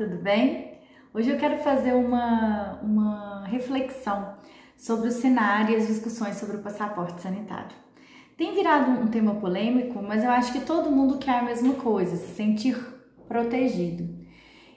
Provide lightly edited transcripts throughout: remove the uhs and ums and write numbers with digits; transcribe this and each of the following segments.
tudo bem? Hoje eu quero fazer uma reflexão sobre o cenário e as discussões sobre o passaporte sanitário. Tem virado um tema polêmico, mas eu acho que todo mundo quer a mesma coisa, se sentir protegido.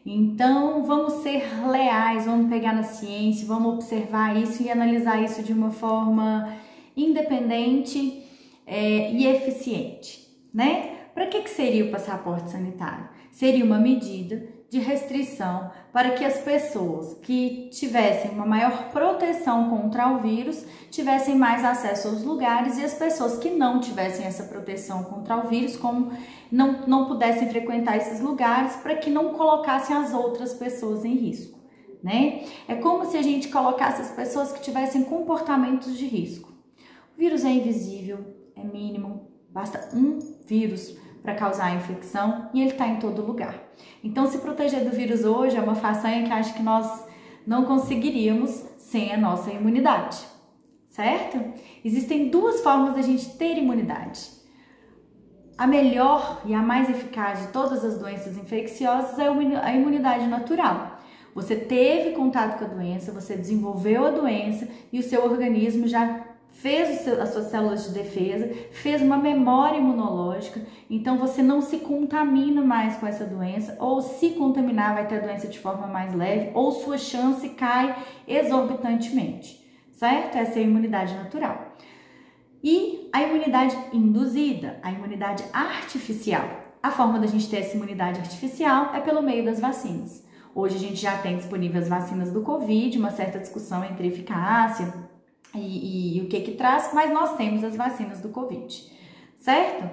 Então vamos ser leais, vamos pegar na ciência, vamos observar isso e analisar isso de uma forma independente e eficiente, né? Para que seria o passaporte sanitário? Seria uma medida de restrição para que as pessoas que tivessem uma maior proteção contra o vírus tivessem mais acesso aos lugares e as pessoas que não tivessem essa proteção contra o vírus, como não pudessem frequentar esses lugares, para que não colocassem as outras pessoas em risco, né? É como se a gente colocasse as pessoas que tivessem comportamentos de risco. O vírus é invisível, é mínimo, basta um vírus para causar a infecção e ele está em todo lugar. Então, se proteger do vírus hoje é uma façanha que acho que nós não conseguiríamos sem a nossa imunidade, certo? Existem duas formas da gente ter imunidade. A melhor e a mais eficaz de todas as doenças infecciosas é a imunidade natural. Você teve contato com a doença, você desenvolveu a doença e o seu organismo já fez as suas células de defesa, fez uma memória imunológica, então você não se contamina mais com essa doença, ou se contaminar vai ter a doença de forma mais leve, ou sua chance cai exorbitantemente, certo? Essa é a imunidade natural. E a imunidade induzida, a imunidade artificial. A forma da gente ter essa imunidade artificial é pelo meio das vacinas. Hoje a gente já tem disponíveis as vacinas do Covid, uma certa discussão entre eficácia e o que traz, mas nós temos as vacinas do Covid, certo?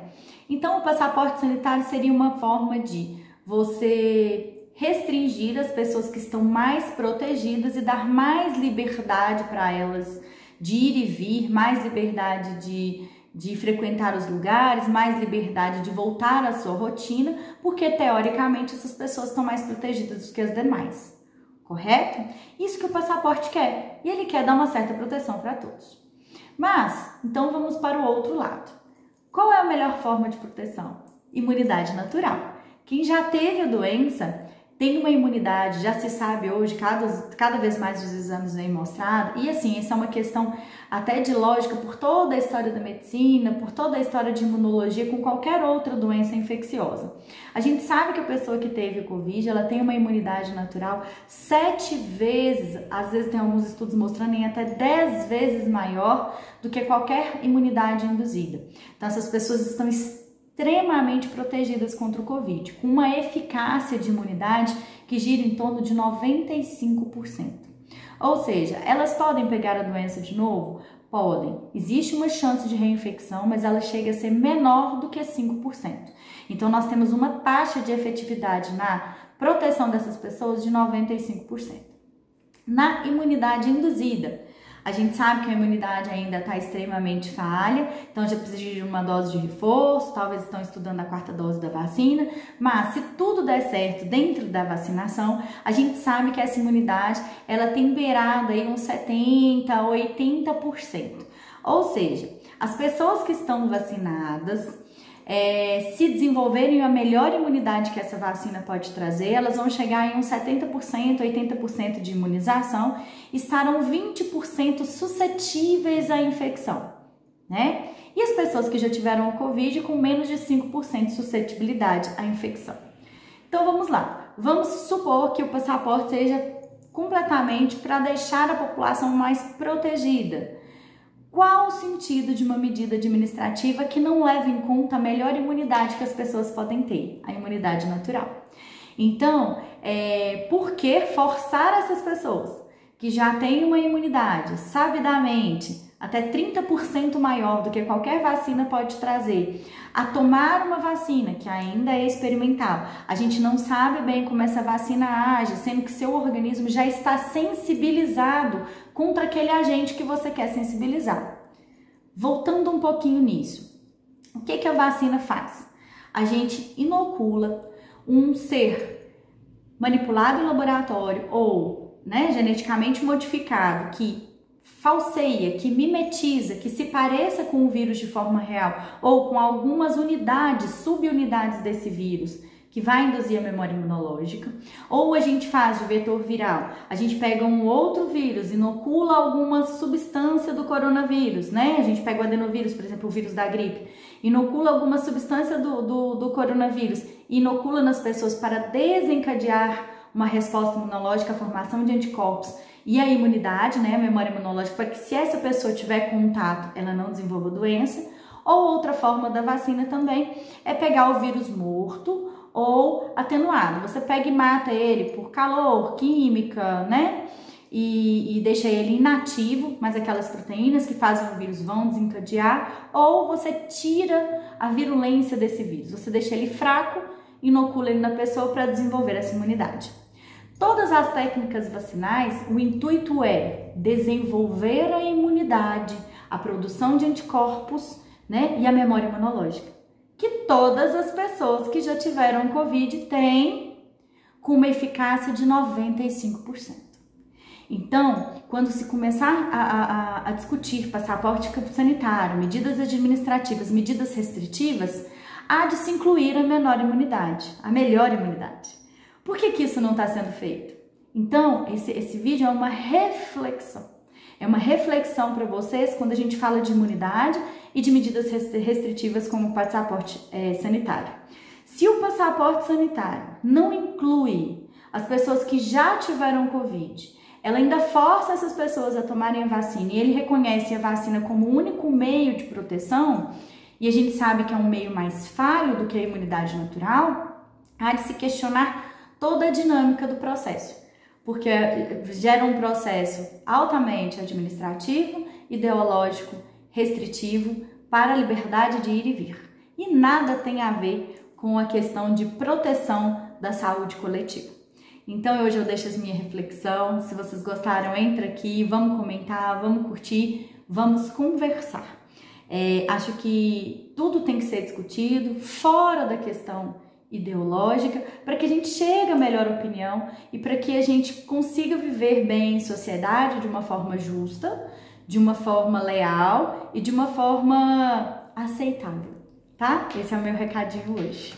Então, o passaporte sanitário seria uma forma de você restringir as pessoas que estão mais protegidas e dar mais liberdade para elas de ir e vir, mais liberdade de frequentar os lugares, mais liberdade de voltar à sua rotina, porque teoricamente essas pessoas estão mais protegidas do que as demais. Correto? Isso que o passaporte quer. E ele quer dar uma certa proteção para todos. Mas, então vamos para o outro lado. Qual é a melhor forma de proteção? Imunidade natural. Quem já teve a doença tem uma imunidade, já se sabe hoje, cada vez mais os exames vêm mostrado, e assim, essa é uma questão até de lógica por toda a história da medicina, por toda a história de imunologia com qualquer outra doença infecciosa. A gente sabe que a pessoa que teve o Covid, ela tem uma imunidade natural 7 vezes, às vezes tem alguns estudos mostrando em até 10 vezes maior do que qualquer imunidade induzida. Então essas pessoas estão extremamente protegidas contra o Covid, com uma eficácia de imunidade que gira em torno de 95%. Ou seja, elas podem pegar a doença de novo? Podem. Existe uma chance de reinfecção, mas ela chega a ser menor do que 5%. Então, nós temos uma taxa de efetividade na proteção dessas pessoas de 95%. Na imunidade induzida, a gente sabe que a imunidade ainda está extremamente falha, então já precisa de uma dose de reforço, talvez estão estudando a 4ª dose da vacina, mas se tudo der certo dentro da vacinação, a gente sabe que essa imunidade ela tem beirado aí uns 70%, 80%. Ou seja, as pessoas que estão vacinadas, se desenvolverem a melhor imunidade que essa vacina pode trazer, elas vão chegar em uns 70%, 80% de imunização, estarão 20% suscetíveis à infecção, né? E as pessoas que já tiveram o Covid com menos de 5% de suscetibilidade à infecção. Então vamos lá, vamos supor que o passaporte seja completamente para deixar a população mais protegida. Qual o sentido de uma medida administrativa que não leva em conta a melhor imunidade que as pessoas podem ter, a imunidade natural? Então, por que forçar essas pessoas que já têm uma imunidade sabidamente até 30% maior do que qualquer vacina pode trazer, a tomar uma vacina que ainda é experimental? A gente não sabe bem como essa vacina age, sendo que seu organismo já está sensibilizado contra aquele agente que você quer sensibilizar. Voltando um pouquinho nisso, o que a vacina faz? A gente inocula um ser manipulado em laboratório ou geneticamente modificado que falseia, que mimetiza, que se pareça com o vírus de forma real ou com algumas unidades, subunidades desse vírus que vai induzir a memória imunológica, ou a gente faz de vetor viral, a gente pega um outro vírus, inocula alguma substância do coronavírus, né? A gente pega o adenovírus, por exemplo, o vírus da gripe, inocula alguma substância do coronavírus, inocula nas pessoas para desencadear uma resposta imunológica, a formação de anticorpos e a imunidade, né? A memória imunológica, para que se essa pessoa tiver contato, ela não desenvolva doença. Ou outra forma da vacina também é pegar o vírus morto ou atenuado. Você pega e mata ele por calor, química, né? E deixa ele inativo, mas aquelas proteínas que fazem o vírus vão desencadear. Ou você tira a virulência desse vírus. Você deixa ele fraco, inocula ele na pessoa para desenvolver essa imunidade. Todas as técnicas vacinais, o intuito é desenvolver a imunidade, a produção de anticorpos, né, e a memória imunológica, que todas as pessoas que já tiveram Covid têm com uma eficácia de 95%. Então, quando se começar a discutir passaporte sanitário, medidas administrativas, medidas restritivas, há de se incluir a menor imunidade, a melhor imunidade. Por que isso não está sendo feito? Então, esse vídeo é uma reflexão. É uma reflexão para vocês quando a gente fala de imunidade e de medidas restritivas como o passaporte sanitário. Se o passaporte sanitário não inclui as pessoas que já tiveram Covid, ela ainda força essas pessoas a tomarem a vacina e ele reconhece a vacina como o único meio de proteção, e a gente sabe que é um meio mais falho do que a imunidade natural, há de se questionar toda a dinâmica do processo. Porque gera um processo altamente administrativo, ideológico, restritivo para a liberdade de ir e vir. E nada tem a ver com a questão de proteção da saúde coletiva. Então hoje eu deixo a minha reflexão. Se vocês gostaram, entra aqui, vamos comentar, vamos curtir, vamos conversar. Acho que tudo tem que ser discutido fora da questão ideológica, para que a gente chegue à melhor opinião e para que a gente consiga viver bem em sociedade de uma forma justa, de uma forma leal e de uma forma aceitável, tá? Esse é o meu recadinho hoje.